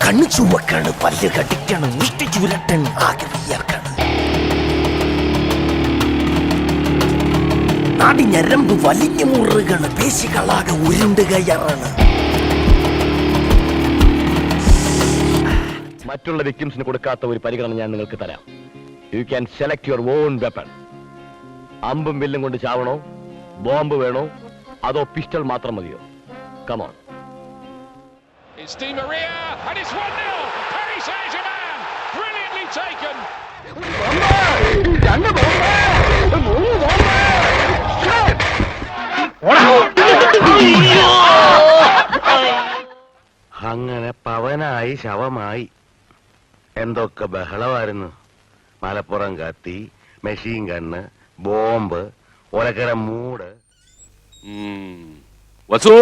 കണ്ണു ചുവക്കാണ്, പല്ല് കടിക്കണം, മുഷ്ടി ചുരട്ടൻ, ആകെ വിയർക്കാണ്. നാടി ഞരമ്പ് വലിഞ്ഞു മുറുകണ്, പേശികളാകെ ഉരുണ്ട് കയറാണ്. മറ്റുള്ള വിക്ടിംസിന് കൊടുക്കാത്ത ഒരു പരിഗണന ഞാൻ നിങ്ങൾക്ക് തരാം. You can select your own weapon. അമ്പും വില്ലും കൊണ്ട് ചാവണോ, ബോംബ് വേണോ, അതോ പിസ്റ്റൾ മാത്രം മതിയോ? Come on. It's Di Maria and it's 1-0. Paris Saint-Germain, brilliantly taken. അങ്ങനെ പവനായി ശവമായി. എന്തൊക്കെ ബഹളമായിരുന്നു. മലപ്പുറം കത്തി, മെഷീൻ ഗണ്ണ്, ബോംബ്, ഒലക്കര മൂട്. വസു,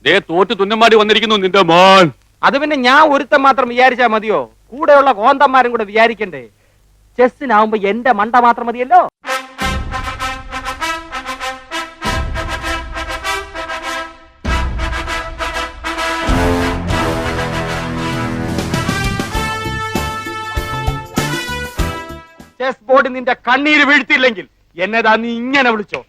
ദേ തോറ്റ് തുന്നമാടി വന്നിരിക്കുന്നു നിന്റെ മോൻ. അത് പിന്നെ ഞാൻ ഒരുത്തം മാത്രം വിചാരിച്ചാ മതിയോ? കൂടെയുള്ള കോന്തന്മാരും കൂടെ വിചാരിക്കണ്ടേ? ചെസ്സിനാവുമ്പോ എന്റെ മണ്ട മാത്രം മതിയല്ലോ. ചെസ് ബോർഡ് നിന്റെ കണ്ണീര് വീഴ്ത്തിയില്ലെങ്കിൽ എന്നതാ നീ ഇങ്ങനെ വിളിച്ചോ?